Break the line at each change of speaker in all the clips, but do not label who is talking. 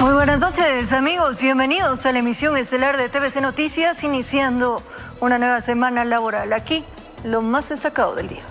Muy buenas noches, amigos. Bienvenidos a la emisión estelar de TVC Noticias, iniciando una nueva semana laboral. Aquí, lo más destacado del día.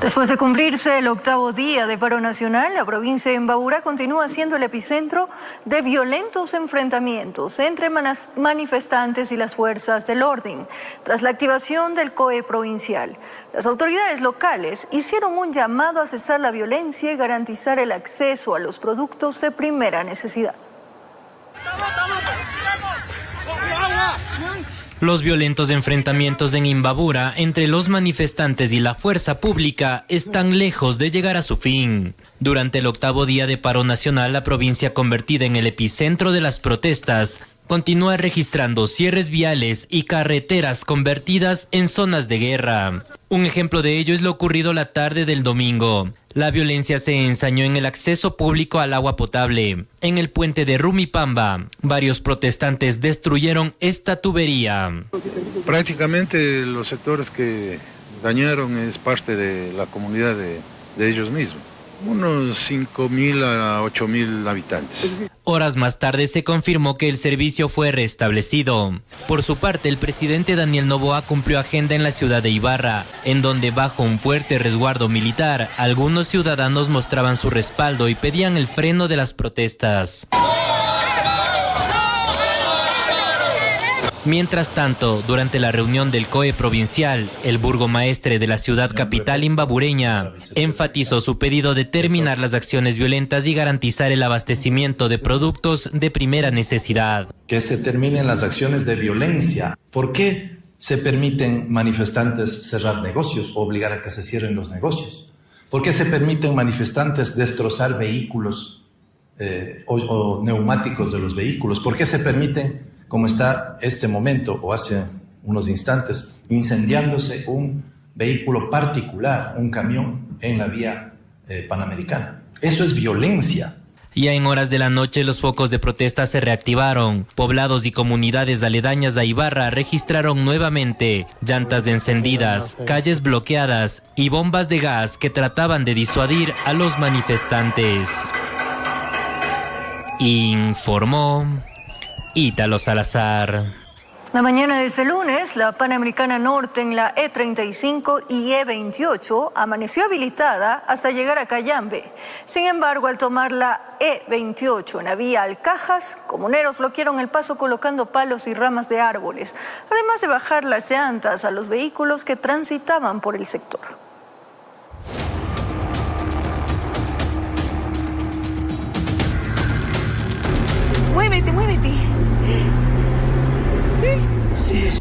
Después de cumplirse el 8º día de paro nacional, la provincia de Imbabura continúa siendo el epicentro de violentos enfrentamientos entre manifestantes y las fuerzas del orden. Tras la activación del COE provincial, las autoridades locales hicieron un llamado a cesar la violencia y garantizar el acceso a los productos de primera necesidad.
Los violentos enfrentamientos en Imbabura entre los manifestantes y la fuerza pública están lejos de llegar a su fin. Durante el 8º día de paro nacional, la provincia, convertida en el epicentro de las protestas, continúa registrando cierres viales y carreteras convertidas en zonas de guerra. Un ejemplo de ello es lo ocurrido la tarde del domingo. La violencia se ensañó en el acceso público al agua potable. En el puente de Rumipamba, varios protestantes destruyeron esta tubería.
Prácticamente los sectores que dañaron es parte de la comunidad de ellos mismos. Unos 5.000 a 8.000 habitantes.
Horas más tarde se confirmó que el servicio fue restablecido. Por su parte, el presidente Daniel Noboa cumplió agenda en la ciudad de Ibarra, en donde bajo un fuerte resguardo militar, algunos ciudadanos mostraban su respaldo y pedían el freno de las protestas. Mientras tanto, durante la reunión del COE provincial, el burgomaestre de la ciudad capital imbabureña enfatizó su pedido de terminar las acciones violentas y garantizar el abastecimiento de productos de primera necesidad.
Que se terminen las acciones de violencia. ¿Por qué se permiten manifestantes cerrar negocios o obligar a que se cierren los negocios? ¿Por qué se permiten manifestantes destrozar vehículos o neumáticos de los vehículos? ¿Por qué se permiten, como está este momento o hace unos instantes, incendiándose un vehículo particular, un camión en la vía panamericana? Eso es violencia.
Ya en horas de la noche los focos de protesta se reactivaron. Poblados y comunidades aledañas a Ibarra registraron nuevamente llantas encendidas, calles bloqueadas y bombas de gas que trataban de disuadir a los manifestantes. Informó Ítalo Salazar.
La mañana de este lunes, la Panamericana Norte en la E35 y E28 amaneció habilitada hasta llegar a Cayambe. Sin embargo, al tomar la E28 en la vía Alcajas, comuneros bloquearon el paso colocando palos y ramas de árboles, además de bajar las llantas a los vehículos que transitaban por el sector.
Muévete, muévete.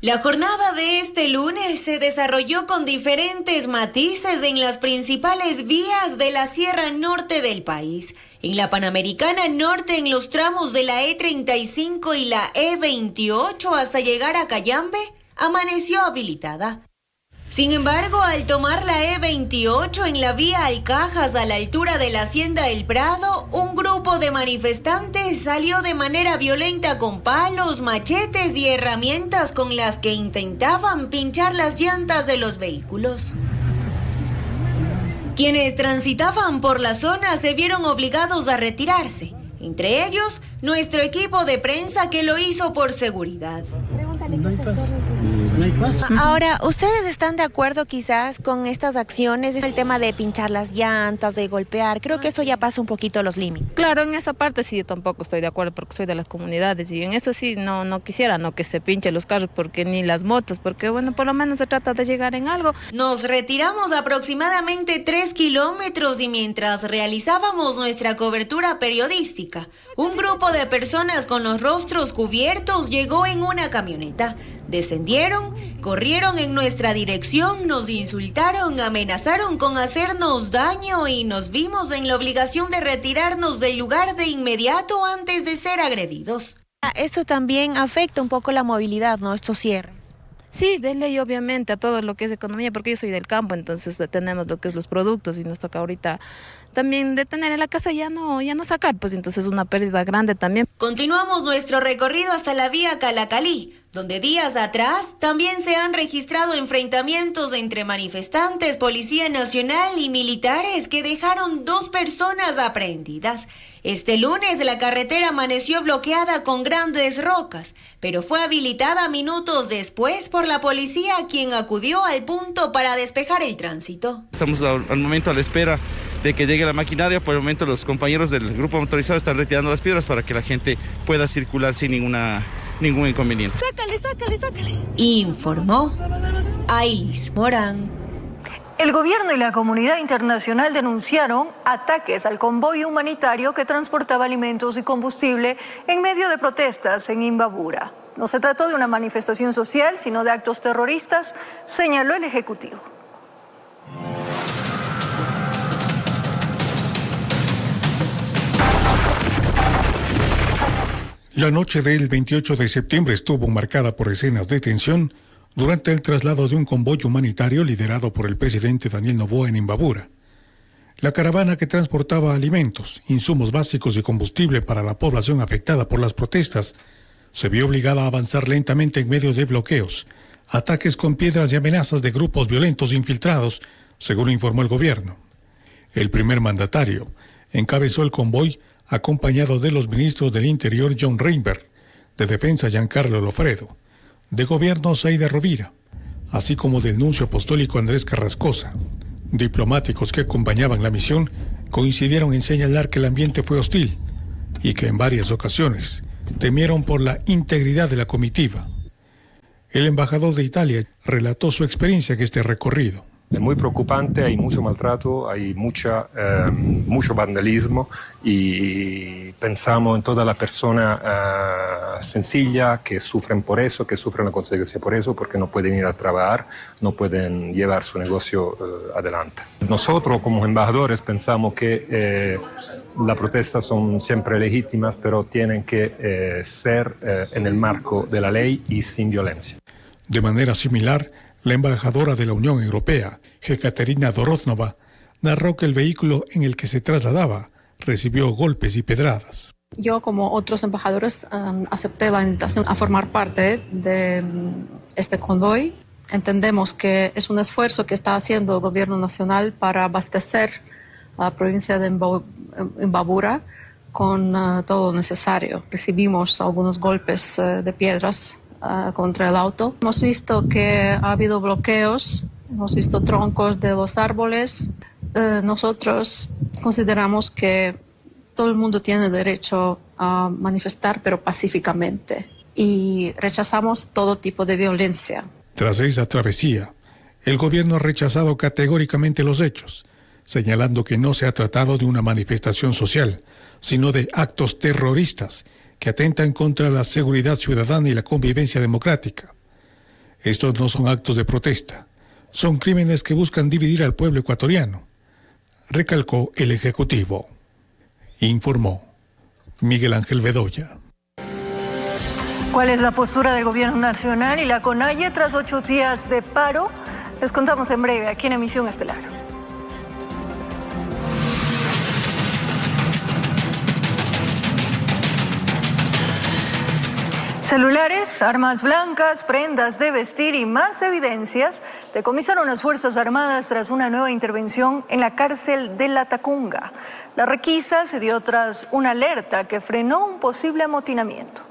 La jornada de este lunes se desarrolló con diferentes matices en las principales vías de la Sierra Norte del país. En la Panamericana Norte, en los tramos de la E35 y la E28 hasta llegar a Cayambe, amaneció habilitada. Sin embargo, al tomar la E28 en la vía Alcajas a la altura de la Hacienda El Prado, un grupo de manifestantes salió de manera violenta con palos, machetes y herramientas con las que intentaban pinchar las llantas de los vehículos. Quienes transitaban por la zona se vieron obligados a retirarse, entre ellos nuestro equipo de prensa que lo hizo por seguridad.
Ahora, ¿ustedes están de acuerdo quizás con estas acciones? Es el tema de pinchar las llantas, de golpear. Creo que eso ya pasa un poquito los límites.
Claro, en esa parte sí yo tampoco estoy de acuerdo porque soy de las comunidades y en eso sí no quisiera que se pinchen los carros porque ni las motos, porque bueno, por lo menos se trata de llegar en algo.
Nos retiramos aproximadamente 3 kilómetros y mientras realizábamos nuestra cobertura periodística, un grupo de personas con los rostros cubiertos llegó en una camioneta. Descendieron, corrieron en nuestra dirección, nos insultaron, amenazaron con hacernos daño y nos vimos en la obligación de retirarnos del lugar de inmediato antes de ser agredidos.
Esto también afecta un poco la movilidad, ¿no? Estos cierres.
Sí, de ley obviamente a todo lo que es economía, porque yo soy del campo, entonces tenemos lo que es los productos y nos toca ahorita también de tener en la casa ya no sacar, pues entonces es una pérdida grande también.
Continuamos nuestro recorrido hasta la vía Calacalí, donde días atrás también se han registrado enfrentamientos entre manifestantes, Policía Nacional y militares que dejaron 2 personas aprehendidas. Este lunes la carretera amaneció bloqueada con grandes rocas, pero fue habilitada minutos después por la policía, quien acudió al punto para despejar el tránsito.
Estamos al momento a la espera de que llegue la maquinaria. Por el momento los compañeros del grupo motorizado están retirando las piedras para que la gente pueda circular sin ningún inconveniente.
Sácale. Informó Ailis Morán.
El gobierno y la comunidad internacional denunciaron ataques al convoy humanitario que transportaba alimentos y combustible en medio de protestas en Imbabura. No se trató de una manifestación social, sino de actos terroristas, señaló el Ejecutivo.
La noche del 28 de septiembre estuvo marcada por escenas de tensión durante el traslado de un convoy humanitario liderado por el presidente Daniel Noboa en Imbabura. La caravana que transportaba alimentos, insumos básicos y combustible para la población afectada por las protestas se vio obligada a avanzar lentamente en medio de bloqueos, ataques con piedras y amenazas de grupos violentos infiltrados, según informó el gobierno. El primer mandatario encabezó el convoy acompañado de los ministros del Interior John Reinberg, de Defensa Giancarlo Lofredo, de Gobierno Zaida Rovira, así como del nuncio apostólico Andrés Carrascosa. Diplomáticos que acompañaban la misión coincidieron en señalar que el ambiente fue hostil y que en varias ocasiones temieron por la integridad de la comitiva. El embajador de Italia relató su experiencia en este recorrido.
Es muy preocupante, hay mucho maltrato, hay mucho vandalismo y pensamos en toda la persona sencilla que sufren por eso, que sufren la consecuencia por eso, porque no pueden ir a trabajar, no pueden llevar su negocio adelante. Nosotros como embajadores pensamos que las protestas son siempre legítimas, pero tienen que ser en el marco de la ley y sin violencia.
De manera similar, la embajadora de la Unión Europea, Jekaterina Doroznova, narró que el vehículo en el que se trasladaba recibió golpes y pedradas.
Yo, como otros embajadores, acepté la invitación a formar parte de este convoy. Entendemos que es un esfuerzo que está haciendo el gobierno nacional para abastecer a la provincia de Imbabura con todo lo necesario. Recibimos algunos golpes de piedras contra el auto. Hemos visto que ha habido bloqueos, hemos visto troncos de los árboles. Nosotros consideramos que todo el mundo tiene derecho a manifestar, pero pacíficamente, y rechazamos todo tipo de violencia.
Tras esa travesía, el gobierno ha rechazado categóricamente los hechos, señalando que no se ha tratado de una manifestación social, sino de actos terroristas que atentan contra la seguridad ciudadana y la convivencia democrática. Estos no son actos de protesta, son crímenes que buscan dividir al pueblo ecuatoriano, recalcó el Ejecutivo. Informó Miguel Ángel Bedoya.
¿Cuál es la postura del Gobierno Nacional y la CONAIE tras 8 días de paro? Les contamos en breve aquí en Emisión Estelar. Celulares, armas blancas, prendas de vestir y más evidencias decomisaron las Fuerzas Armadas tras una nueva intervención en la cárcel de La Tacunga. La requisa se dio tras una alerta que frenó un posible amotinamiento.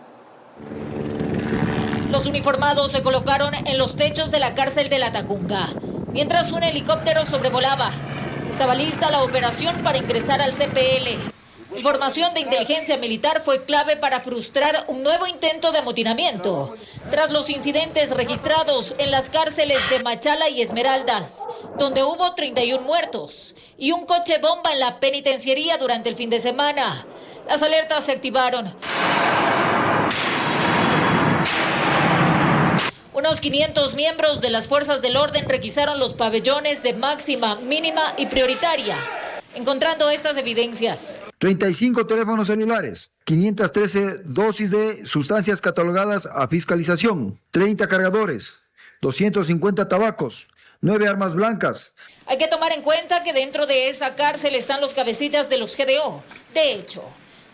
Los uniformados se colocaron en los techos de la cárcel de La Tacunga, mientras un helicóptero sobrevolaba. Estaba lista la operación para ingresar al CPL. Información de inteligencia militar fue clave para frustrar un nuevo intento de amotinamiento, tras los incidentes registrados en las cárceles de Machala y Esmeraldas, donde hubo 31 muertos, y un coche bomba en la penitenciaría durante el fin de semana. Las alertas se activaron. Unos 500 miembros de las fuerzas del orden requisaron los pabellones de máxima, mínima y prioritaria, encontrando estas evidencias.
35 teléfonos celulares, 513 dosis de sustancias catalogadas a fiscalización, 30 cargadores, 250 tabacos, 9 armas blancas.
Hay que tomar en cuenta que dentro de esa cárcel están los cabecillas de los GDO. De hecho,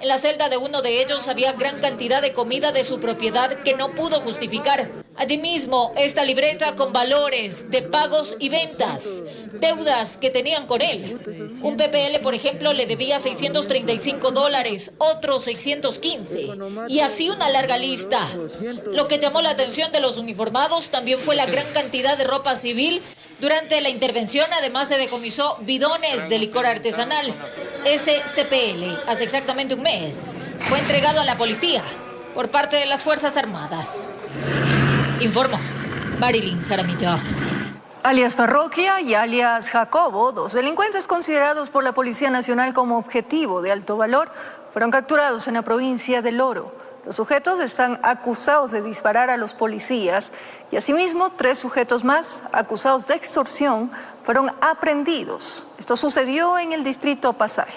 En la celda de uno de ellos había gran cantidad de comida de su propiedad que no pudo justificar. Allí mismo, esta libreta con valores de pagos y ventas, deudas que tenían con él. Un PPL, por ejemplo, le debía $635, otro 615, y así una larga lista. Lo que llamó la atención de los uniformados también fue la gran cantidad de ropa civil. Durante la intervención, además, se decomisó bidones de licor artesanal. Ese CPL, hace exactamente un mes, fue entregado a la policía por parte de las Fuerzas Armadas. Informó Marilyn Jaramillo.
Alias Parroquia y alias Jacobo, dos delincuentes considerados por la Policía Nacional como objetivo de alto valor, fueron capturados en la provincia del Oro. Los sujetos están acusados de disparar a los policías y asimismo 3 sujetos más acusados de extorsión fueron aprehendidos. Esto sucedió en el distrito Pasaje.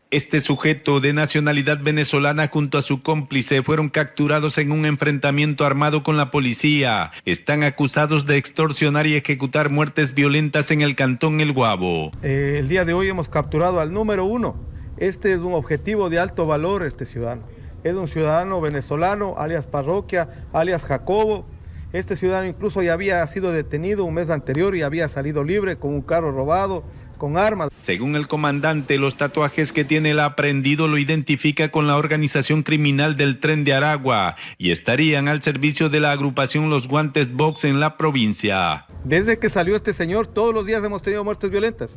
Este sujeto de nacionalidad venezolana junto a su cómplice fueron capturados en un enfrentamiento armado con la policía. Están acusados de extorsionar y ejecutar muertes violentas en el cantón El Guabo.
El día de hoy hemos capturado al número 1. Este es un objetivo de alto valor, este ciudadano. Es un ciudadano venezolano, alias Parroquia, alias Jacobo. Este ciudadano incluso ya había sido detenido un mes anterior y había salido libre con un carro robado, con armas.
Según el comandante, los tatuajes que tiene el aprehendido lo identifica con la organización criminal del Tren de Aragua y estarían al servicio de la agrupación Los Guantes Box en la provincia.
Desde que salió este señor, todos los días hemos tenido muertes violentas.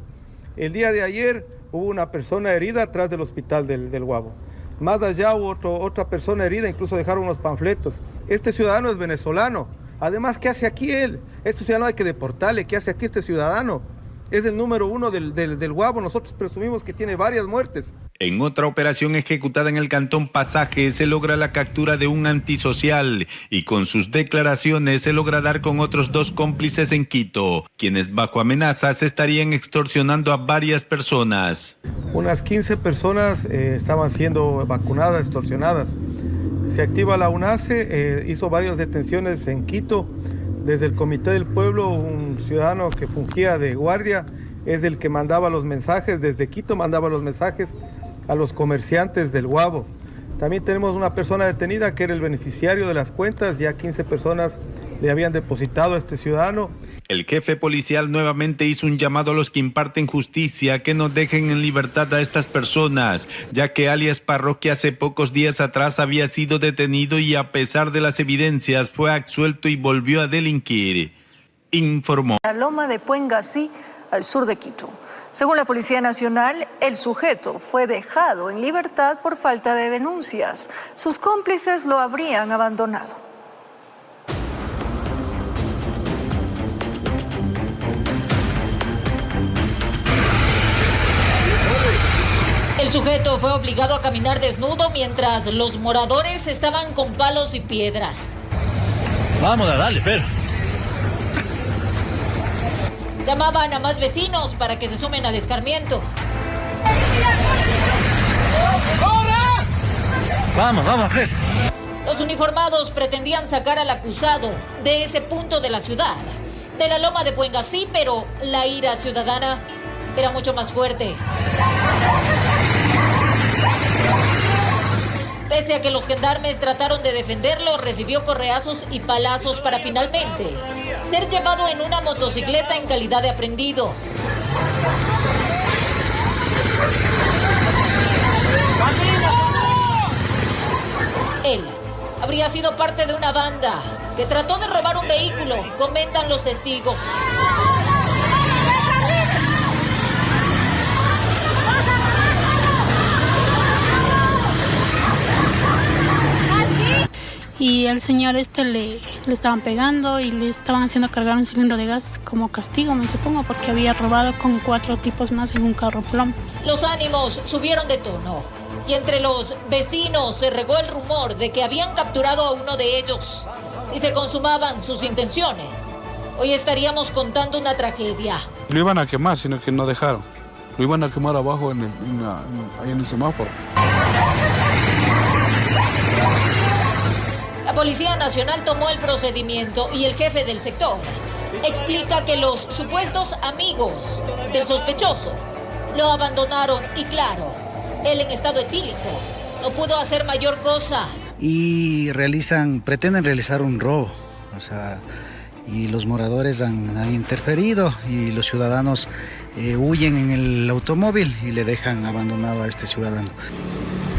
El día de ayer hubo una persona herida atrás del hospital del Guabo. Más allá hubo otra persona herida, incluso dejaron unos panfletos. Este ciudadano es venezolano. Además, ¿qué hace aquí él? Este ciudadano hay que deportarle. ¿Qué hace aquí este ciudadano? Es el número 1 del Guabo. Nosotros presumimos que tiene varias muertes.
En otra operación ejecutada en el cantón Pasaje se logra la captura de un antisocial y con sus declaraciones se logra dar con otros 2 cómplices en Quito, quienes bajo amenazas estarían extorsionando a varias personas.
Unas 15 personas estaban siendo vacunadas, extorsionadas. Se activa la UNACE, hizo varias detenciones en Quito. Desde el Comité del Pueblo, un ciudadano que fungía de guardia es el que mandaba los mensajes, desde Quito mandaba los mensajes a los comerciantes del Guabo. También tenemos una persona detenida que era el beneficiario de las cuentas, ya 15 personas le habían depositado a este ciudadano.
El jefe policial nuevamente hizo un llamado a los que imparten justicia que no dejen en libertad a estas personas, ya que alias Parroquia hace pocos días atrás había sido detenido y a pesar de las evidencias fue absuelto y volvió a delinquir. Informó.
La loma de Puengasí, al sur de Quito. Según la Policía Nacional, el sujeto fue dejado en libertad por falta de denuncias. Sus cómplices lo habrían abandonado.
El sujeto fue obligado a caminar desnudo mientras los moradores estaban con palos y piedras.
Vamos a darle, pero.
Llamaban a más vecinos para que se sumen al escarmiento.
Vamos, Fred.
Los uniformados pretendían sacar al acusado de ese punto de la ciudad, de la loma de Puengasí, pero la ira ciudadana era mucho más fuerte. Pese a que los gendarmes trataron de defenderlo, recibió correazos y palazos para finalmente ser llevado en una motocicleta en calidad de aprehendido. Él habría sido parte de una banda que trató de robar un vehículo, comentan los testigos.
Y al señor le estaban pegando y le estaban haciendo cargar un cilindro de gas como castigo, me supongo, porque había robado con 4 tipos más en un carro plomo.
Los ánimos subieron de tono y entre los vecinos se regó el rumor de que habían capturado a uno de ellos. Si se consumaban sus intenciones, hoy estaríamos contando una tragedia.
Lo iban a quemar, sino que no dejaron. Lo iban a quemar abajo ahí en el semáforo.
La Policía Nacional tomó el procedimiento y el jefe del sector explica que los supuestos amigos del sospechoso Lo abandonaron y claro, él en estado etílico no pudo hacer mayor cosa.
Y pretenden realizar un robo, y los moradores han interferido y los ciudadanos huyen en el automóvil y le dejan abandonado a este ciudadano.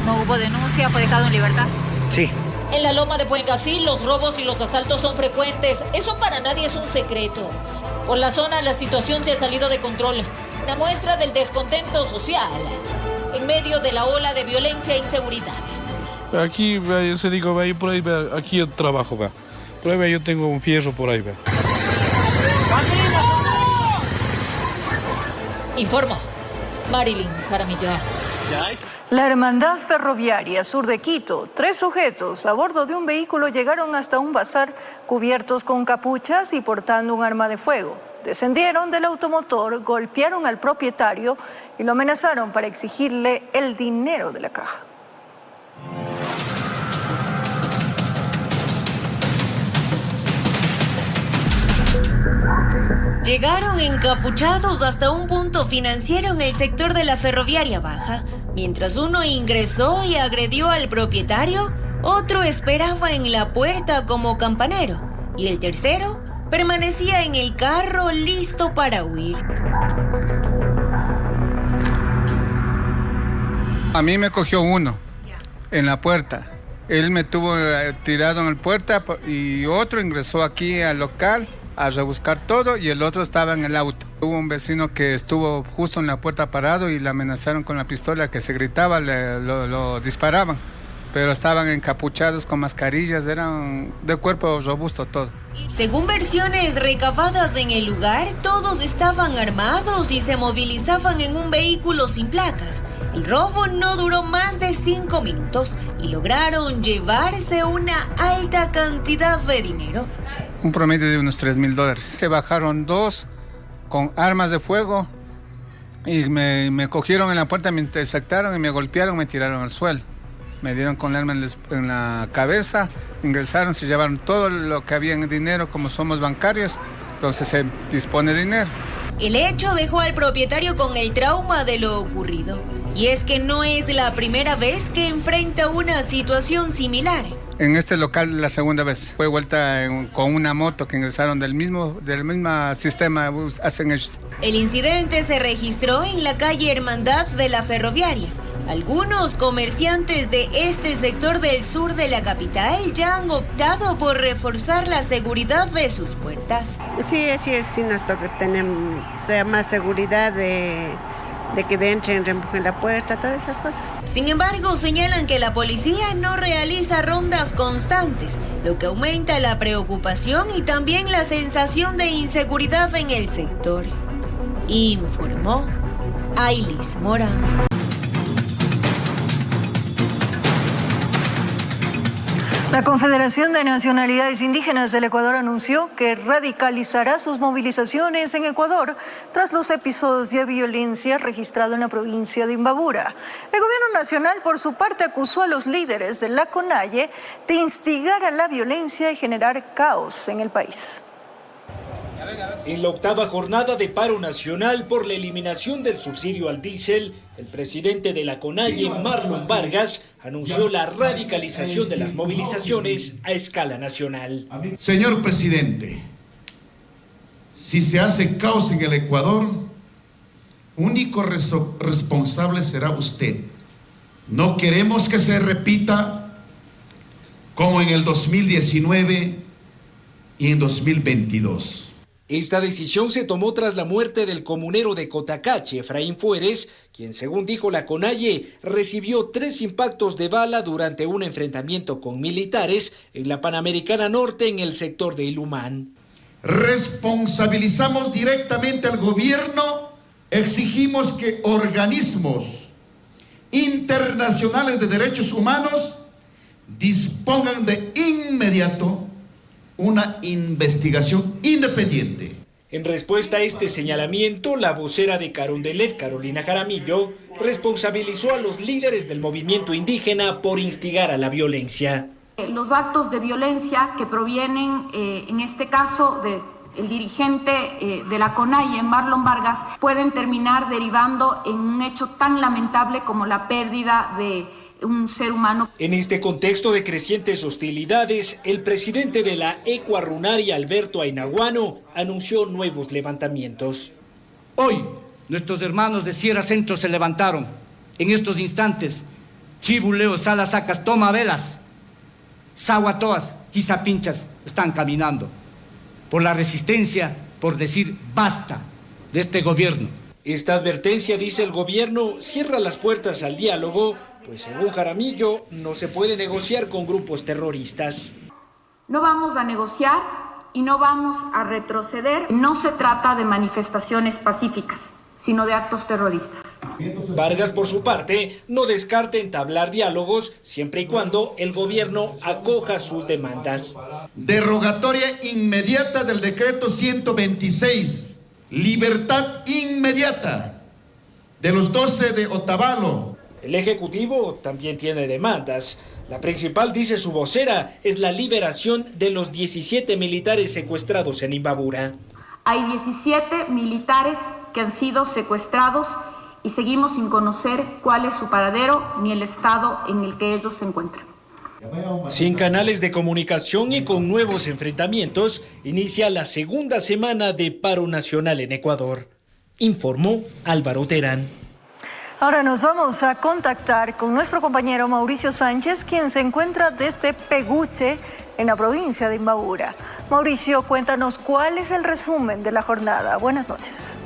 ¿No hubo denuncia? ¿Fue dejado en libertad?
Sí.
En la loma de Puengasí los robos y los asaltos son frecuentes. Eso para nadie es un secreto. Por la zona la situación se ha salido de control. Una muestra del descontento social en medio de la ola de violencia e inseguridad.
Aquí, yo se digo, por ahí, aquí yo trabajo, va. Por ahí yo tengo un fierro por ahí, va.
Informo, Marilyn Jaramillo.
La Hermandad Ferroviaria Sur de Quito, 3 sujetos a bordo de un vehículo llegaron hasta un bazar cubiertos con capuchas y portando un arma de fuego. Descendieron del automotor, golpearon al propietario y lo amenazaron para exigirle el dinero de la caja.
Llegaron encapuchados hasta un punto financiero en el sector de la Ferroviaria Baja. Mientras uno ingresó y agredió al propietario, otro esperaba en la puerta como campanero y el tercero permanecía en el carro listo para huir.
A mí me cogió uno en la puerta. Él me tuvo tirado en la puerta y otro ingresó aquí al local a rebuscar todo y el otro estaba en el auto. Hubo un vecino que estuvo justo en la puerta parado y le amenazaron con la pistola, que se gritaba, lo disparaban, pero estaban encapuchados con mascarillas, eran de cuerpo robusto todo.
Según versiones recabadas en el lugar, todos estaban armados y se movilizaban en un vehículo sin placas. El robo no duró más de 5 minutos y lograron llevarse una alta cantidad de dinero.
Un promedio de unos $3,000. Se bajaron 2 con armas de fuego y me cogieron en la puerta, me interceptaron y me golpearon, me tiraron al suelo. Me dieron con el arma en la cabeza, ingresaron, se llevaron todo lo que había en dinero, como somos bancarios, entonces se dispone de dinero.
El hecho dejó al propietario con el trauma de lo ocurrido. Y es que no es la primera vez que enfrenta una situación similar.
En este local la segunda vez. Fue vuelta con una moto que ingresaron del mismo sistema, hacen ellos.
El incidente se registró en la calle Hermandad de la Ferroviaria. Algunos comerciantes de este sector del sur de la capital ya han optado por reforzar la seguridad de sus puertas.
Sí, nos toca tener más seguridad de que entren, reempujen la puerta, todas esas cosas.
Sin embargo, señalan que la policía no realiza rondas constantes, lo que aumenta la preocupación y también la sensación de inseguridad en el sector. Informó Ailis Morán.
La Confederación de Nacionalidades Indígenas del Ecuador anunció que radicalizará sus movilizaciones en Ecuador tras los episodios de violencia registrados en la provincia de Imbabura. El gobierno nacional, por su parte, acusó a los líderes de la CONAIE de instigar a la violencia y generar caos en el país.
En la 8ª jornada de paro nacional por la eliminación del subsidio al diésel, el presidente de la CONAIE, Marlon Vargas, anunció la radicalización de las movilizaciones a escala nacional.
Señor presidente, si se hace caos en el Ecuador, único responsable será usted. No queremos que se repita como en el 2019 y en 2022.
Esta decisión se tomó tras la muerte del comunero de Cotacache, Efraín Fueres, quien, según dijo la CONAIE, recibió 3 impactos de bala durante un enfrentamiento con militares en la Panamericana Norte en el sector de Ilumán.
Responsabilizamos directamente al gobierno, exigimos que organismos internacionales de derechos humanos dispongan de inmediato una investigación independiente.
En respuesta a este señalamiento, la vocera de Carondelet, Carolina Jaramillo, responsabilizó a los líderes del movimiento indígena por instigar a la violencia.
Los actos de violencia que provienen, en este caso,
el dirigente de la CONAIE, Marlon Vargas, pueden terminar derivando en un hecho tan lamentable como la pérdida de un ser humano.
En este contexto de crecientes hostilidades, el presidente de la Ecuarunari, Alberto Ainaguano, anunció nuevos levantamientos.
Hoy, nuestros hermanos de Sierra Centro se levantaron. En estos instantes, Chibuleo, Salasacas, Tomavelas, Zaguatoas, Quizapinchas están caminando por la resistencia, por decir basta de este gobierno.
Esta advertencia, dice el gobierno, cierra las puertas al diálogo, pues según Jaramillo, no se puede negociar con grupos terroristas.
No vamos a negociar y no vamos a retroceder. No se trata de manifestaciones pacíficas, sino de actos terroristas.
Vargas, por su parte, no descarta entablar diálogos siempre y cuando el gobierno acoja sus demandas.
Derogatoria inmediata del decreto 126. Libertad inmediata de los 12 de Otavalo.
El Ejecutivo también tiene demandas. La principal, dice su vocera, es la liberación de los 17 militares secuestrados en Imbabura.
Hay 17 militares que han sido secuestrados y seguimos sin conocer cuál es su paradero ni el estado en el que ellos se encuentran.
Sin canales de comunicación y con nuevos enfrentamientos, inicia la segunda semana de paro nacional en Ecuador, informó Álvaro Terán.
Ahora nos vamos a contactar con nuestro compañero Mauricio Sánchez, quien se encuentra desde Peguche, en la provincia de Imbabura. Mauricio, cuéntanos cuál es el resumen de la jornada. Buenas noches.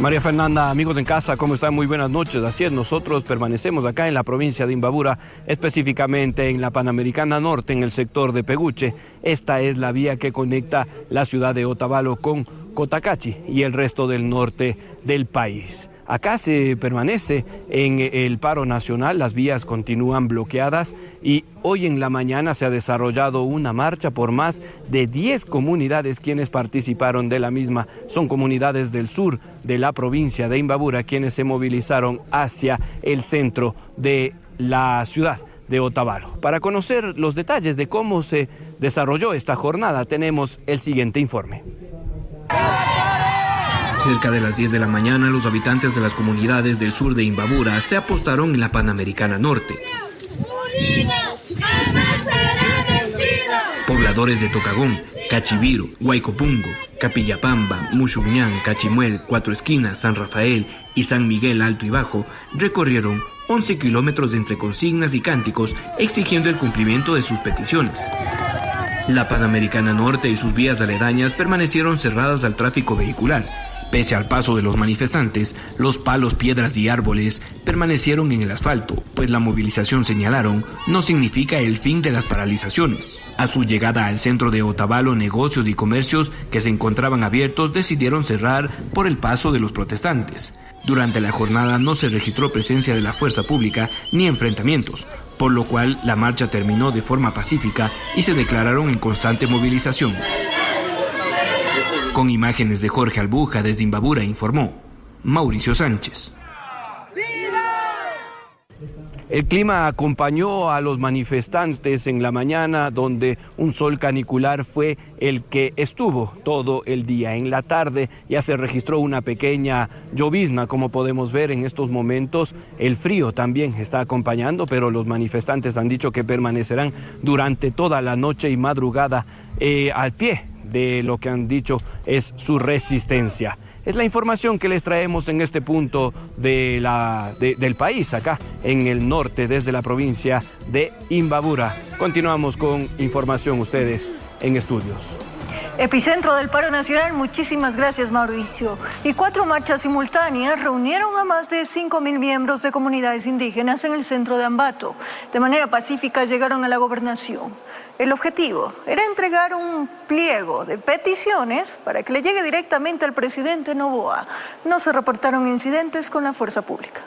María Fernanda, amigos en casa, ¿cómo están? Muy buenas noches. Así es, nosotros permanecemos acá en la provincia de Imbabura, específicamente en la Panamericana Norte, en el sector de Peguche. Esta es la vía que conecta la ciudad de Otavalo con Cotacachi y el resto del norte del país. Acá se permanece en el paro nacional, las vías continúan bloqueadas y hoy en la mañana se ha desarrollado una marcha por más de 10 comunidades quienes participaron de la misma. Son comunidades del sur de la provincia de Imbabura quienes se movilizaron hacia el centro de la ciudad de Otavalo. Para conocer los detalles de cómo se desarrolló esta jornada tenemos el siguiente informe. Cerca de las 10 de la mañana, los habitantes de las comunidades del sur de Imbabura se apostaron en la Panamericana Norte. Pobladores de Tocagón, Cachiviro, Huaycopungo, Capillapamba, Muxuñán, Cachimuel, Cuatro Esquinas, San Rafael y San Miguel Alto y Bajo recorrieron 11 kilómetros entre consignas y cánticos exigiendo el cumplimiento de sus peticiones. La Panamericana Norte y sus vías aledañas permanecieron cerradas al tráfico vehicular. Pese al paso de los manifestantes, los palos, piedras y árboles permanecieron en el asfalto, pues la movilización, señalaron, no significa el fin de las paralizaciones. A su llegada al centro de Otavalo, negocios y comercios que se encontraban abiertos decidieron cerrar por el paso de los protestantes. Durante la jornada no se registró presencia de la fuerza pública ni enfrentamientos, por lo cual la marcha terminó de forma pacífica y se declararon en constante movilización. Con imágenes de Jorge Albuja desde Imbabura informó Mauricio Sánchez. El clima acompañó a los manifestantes en la mañana, donde un sol canicular fue el que estuvo todo el día. En la tarde ya se registró una pequeña llovizna, como podemos ver en estos momentos. El frío también está acompañando, pero los manifestantes han dicho que permanecerán durante toda la noche y madrugada al pie de lo que han dicho es su resistencia. Es la información que les traemos en este punto del país, acá en el norte, desde la provincia de Imbabura. Continuamos con información ustedes en estudios.
Epicentro del paro nacional, muchísimas gracias Mauricio. Y 4 marchas simultáneas reunieron a más de 5.000 miembros de comunidades indígenas en el centro de Ambato. De manera pacífica llegaron a la gobernación. El objetivo era entregar un pliego de peticiones para que le llegue directamente al presidente Noboa. No se reportaron incidentes con la fuerza pública.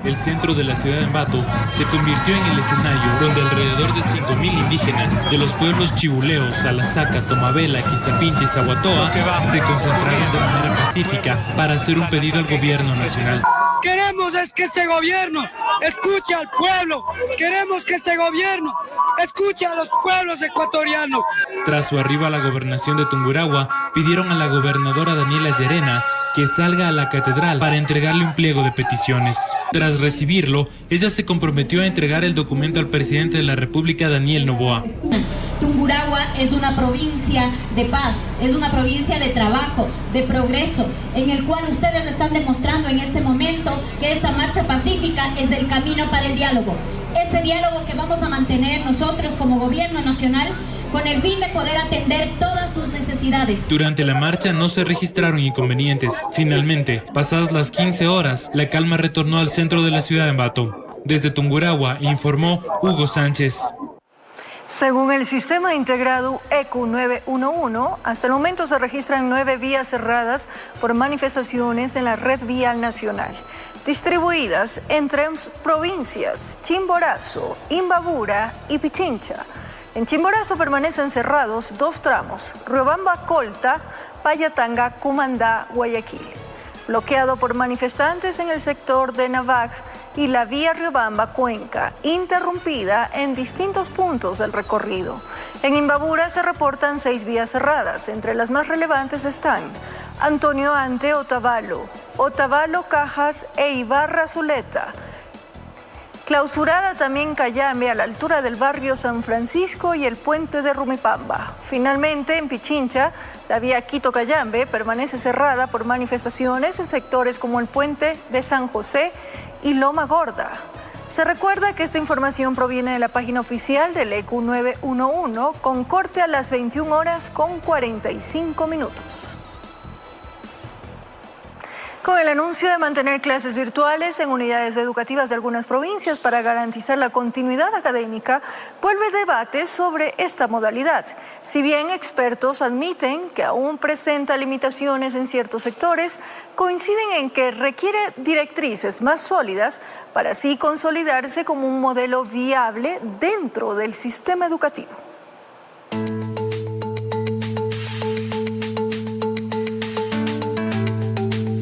El centro de la ciudad de Ambato se convirtió en el escenario donde alrededor de 5.000 indígenas de los pueblos Chibuleo, Salasaca, Tomavela, Quizapinche y Zaguatoa se concentraron de manera pacífica para hacer un pedido al gobierno nacional.
Queremos es que este gobierno
escuche al pueblo. Queremos que este gobierno escuche a los pueblos ecuatorianos.
Tras su arribo a la gobernación de Tungurahua, pidieron a la gobernadora Daniela Llerena que salga a la catedral para entregarle un pliego de peticiones. Tras recibirlo, ella se comprometió a entregar el documento al presidente de la República, Daniel Noboa.
Tungurahua es una provincia de paz, es una provincia de trabajo, de progreso, en el cual ustedes están demostrando en este momento que esta marcha pacífica es el camino para el diálogo. Ese diálogo que vamos a mantener nosotros como gobierno nacional con el fin de poder atender todas sus necesidades.
Durante la marcha no se registraron inconvenientes. Finalmente, pasadas las 15 horas, la calma retornó al centro de la ciudad de Ambato. Desde Tungurahua, informó Hugo Sánchez.
Según el sistema integrado ECU 911, hasta el momento se registran 9 vías cerradas por manifestaciones en la red vial nacional, distribuidas en 3 provincias: Chimborazo, Imbabura y Pichincha. En Chimborazo permanecen cerrados 2 tramos: Riobamba-Colta, Payatanga, Cumandá, Guayaquil, bloqueado por manifestantes en el sector de Navac, y la vía Riobamba-Cuenca, interrumpida en distintos puntos del recorrido. En Imbabura se reportan 6 vías cerradas. Entre las más relevantes están Antonio Ante, Otavalo, Cajas e Ibarra-Zuleta. Clausurada también Cayambe a la altura del barrio San Francisco y el puente de Rumipamba. Finalmente, en Pichincha, la vía Quito-Cayambe permanece cerrada por manifestaciones en sectores como el puente de San José y Loma Gorda. Se recuerda que esta información proviene de la página oficial del ECU 911, con corte a las 21 horas con 45 minutos. Con el anuncio de mantener clases virtuales en unidades educativas de algunas provincias para garantizar la continuidad académica, vuelve el debate sobre esta modalidad. Si bien expertos admiten que aún presenta limitaciones en ciertos sectores, coinciden en que requiere directrices más sólidas para así consolidarse como un modelo viable dentro del sistema educativo.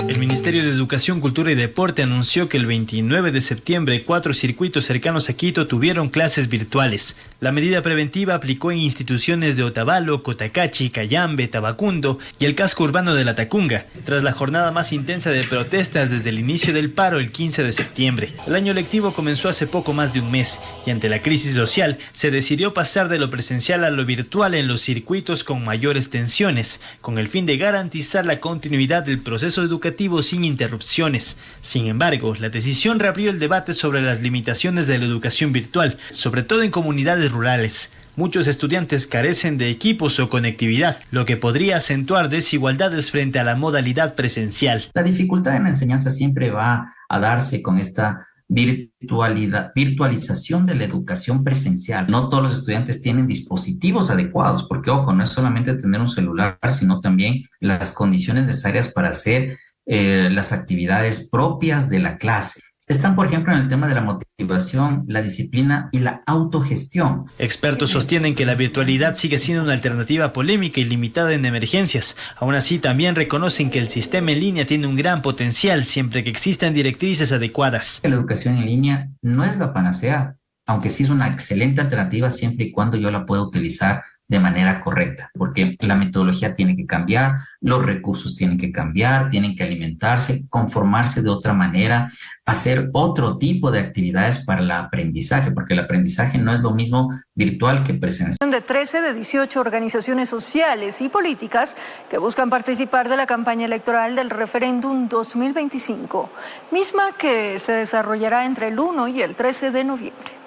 El Ministerio de Educación, Cultura y Deporte anunció que el 29 de septiembre 4 circuitos cercanos a Quito tuvieron clases virtuales. La medida preventiva aplicó en instituciones de Otavalo, Cotacachi, Cayambe, Tabacundo y el casco urbano de La Tacunga, tras la jornada más intensa de protestas desde el inicio del paro el 15 de septiembre. El año lectivo comenzó hace poco más de un mes y ante la crisis social se decidió pasar de lo presencial a lo virtual en los circuitos con mayores tensiones, con el fin de garantizar la continuidad del proceso educativo sin interrupciones. Sin embargo, la decisión reabrió el debate sobre las limitaciones de la educación virtual, sobre todo en comunidades rurales. Muchos estudiantes carecen de equipos o conectividad, lo que podría acentuar desigualdades frente a la modalidad presencial.
La dificultad en la enseñanza siempre va a darse con esta virtualización de la educación presencial. No todos los estudiantes tienen dispositivos adecuados, porque ojo, no es solamente tener un celular, sino también las condiciones necesarias para hacer las actividades propias de la clase. Están, por ejemplo, en el tema de la motivación, la disciplina y la autogestión.
Expertos sostienen que la virtualidad sigue siendo una alternativa polémica y limitada en emergencias. Aún así, también reconocen que el sistema en línea tiene un gran potencial siempre que existan directrices adecuadas.
La educación en línea no es la panacea, aunque sí es una excelente alternativa siempre y cuando yo la pueda utilizar de manera correcta, porque la metodología tiene que cambiar, los recursos tienen que cambiar, tienen que alimentarse, conformarse de otra manera, hacer otro tipo de actividades para el aprendizaje, porque el aprendizaje no es lo mismo virtual que presencial.
De 13 de 18 organizaciones sociales y políticas que buscan participar de la campaña electoral del referéndum 2025, misma que se desarrollará entre el 1 y el 13 de noviembre.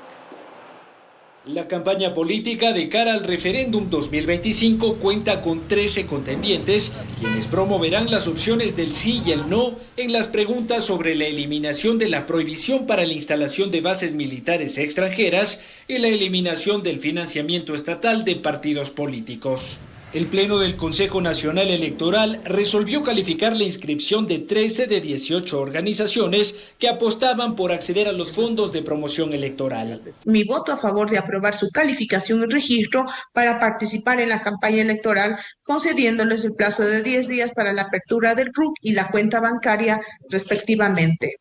La campaña política de cara al referéndum 2025 cuenta con 13 contendientes, quienes promoverán las opciones del sí y el no en las preguntas sobre la eliminación de la prohibición para la instalación de bases militares extranjeras y la eliminación del financiamiento estatal de partidos políticos. El Pleno del Consejo Nacional Electoral resolvió calificar la inscripción de 13 de 18 organizaciones que apostaban por acceder a los fondos de promoción electoral.
Mi voto a favor de aprobar su calificación y registro para participar en la campaña electoral, concediéndoles el plazo de 10 días para la apertura del RUC y la cuenta bancaria, respectivamente.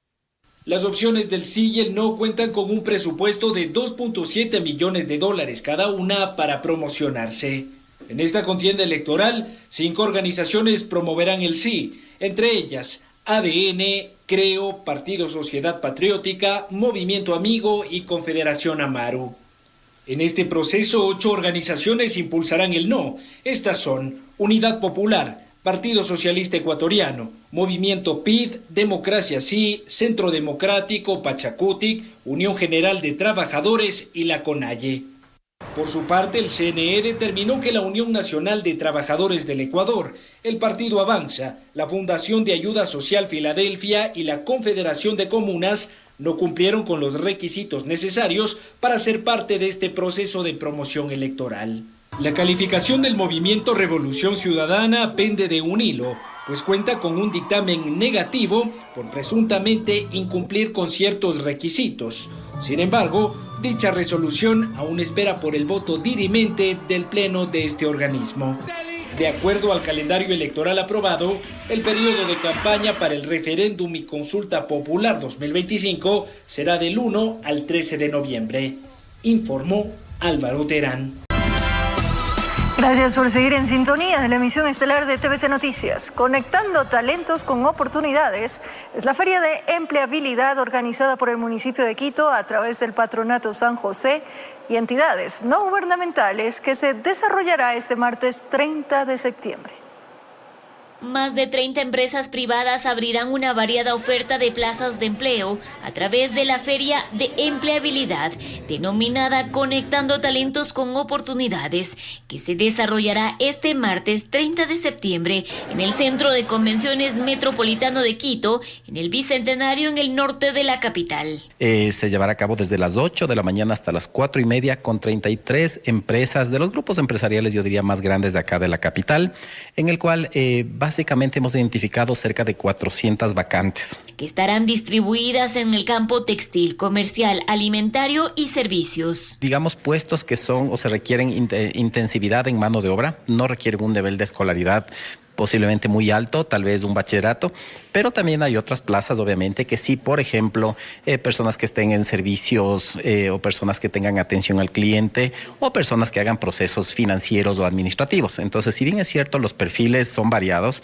Las opciones del sí y el no cuentan con un presupuesto de $2.7 millones cada una para promocionarse. En esta contienda electoral, 5 organizaciones promoverán el sí, entre ellas ADN, Creo, Partido Sociedad Patriótica, Movimiento Amigo y Confederación Amaru. En este proceso, 8 organizaciones impulsarán el no. Estas son Unidad Popular, Partido Socialista Ecuatoriano, Movimiento PID, Democracia Sí, Centro Democrático, Pachacutic, Unión General de Trabajadores y la CONAIE. Por su parte, el CNE determinó que la Unión Nacional de Trabajadores del Ecuador, el Partido Avanza, la Fundación de Ayuda Social Filadelfia y la Confederación de Comunas no cumplieron con los requisitos necesarios para ser parte de este proceso de promoción electoral. La calificación del movimiento Revolución Ciudadana pende de un hilo, pues cuenta con un dictamen negativo por presuntamente incumplir con ciertos requisitos. Sin embargo, dicha resolución aún espera por el voto dirimente del Pleno de este organismo. De acuerdo al calendario electoral aprobado, el periodo de campaña para el referéndum y consulta popular 2025 será del 1 al 13 de noviembre, informó Álvaro Terán.
Gracias por seguir en sintonía de la emisión estelar de TVC Noticias. Conectando talentos con oportunidades es la Feria de Empleabilidad organizada por el municipio de Quito a través del Patronato San José y entidades no gubernamentales que se desarrollará este martes 30 de septiembre.
Más de 30 empresas privadas abrirán una variada oferta de plazas de empleo a través de la Feria de Empleabilidad, denominada Conectando Talentos con Oportunidades, que se desarrollará este martes 30 de septiembre en el Centro de Convenciones Metropolitano de Quito, en el Bicentenario, en el norte de la capital.
Se llevará a cabo desde las 8 de la mañana hasta las 4:30 con 33 empresas de los grupos empresariales, yo diría, más grandes de acá de la capital, en el cual básicamente hemos identificado cerca de 400 vacantes.
Que estarán distribuidas en el campo textil, comercial, alimentario y servicios.
Digamos, puestos que son o se requieren intensividad en mano de obra, no requieren un nivel de escolaridad posiblemente muy alto, tal vez un bachillerato, pero también hay otras plazas, obviamente, que sí, por ejemplo, personas que estén en servicios o personas que tengan atención al cliente o personas que hagan procesos financieros o administrativos. Entonces, si bien es cierto, los perfiles son variados,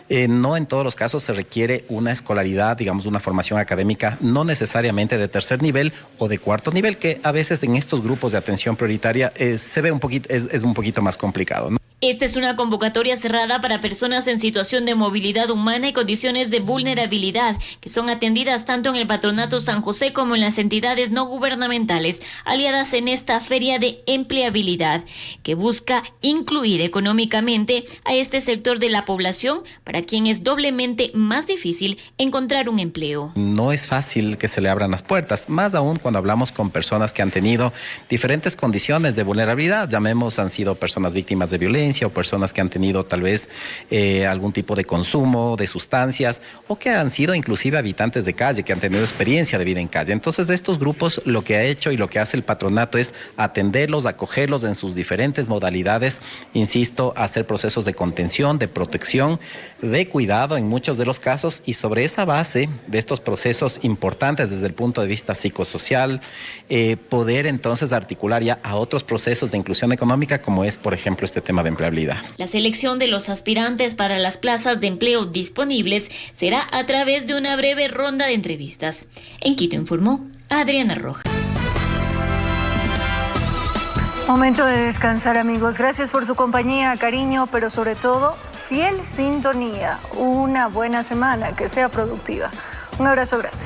no en todos los casos se requiere una escolaridad, digamos, una formación académica, no necesariamente de tercer nivel o de cuarto nivel, que a veces en estos grupos de atención prioritaria se ve un poquito, es un poquito más complicado, ¿no?
Esta es una convocatoria cerrada para personas en situación de movilidad humana y condiciones de vulnerabilidad, que son atendidas tanto en el Patronato San José como en las entidades no gubernamentales aliadas en esta Feria de Empleabilidad, que busca incluir económicamente a este sector de la población para quien es doblemente más difícil encontrar un empleo.
No es fácil que se le abran las puertas, más aún cuando hablamos con personas que han tenido diferentes condiciones de vulnerabilidad, llamemos, han sido personas víctimas de violencia, o personas que han tenido tal vez algún tipo de consumo de sustancias o que han sido inclusive habitantes de calle, que han tenido experiencia de vida en calle. Entonces, de estos grupos lo que ha hecho y lo que hace el patronato es atenderlos, acogerlos en sus diferentes modalidades, insisto, hacer procesos de contención, de protección, de cuidado en muchos de los casos, y sobre esa base de estos procesos importantes desde el punto de vista psicosocial, poder entonces articular ya a otros procesos de inclusión económica, como es, por ejemplo, este tema de empleabilidad.
La selección de los aspirantes para las plazas de empleo disponibles será a través de una breve ronda de entrevistas. En Quito informó Adriana Rojas.
Momento de descansar, amigos. Gracias por su compañía, cariño, pero sobre todo, fiel sintonía. Una buena semana, que sea productiva. Un abrazo grande.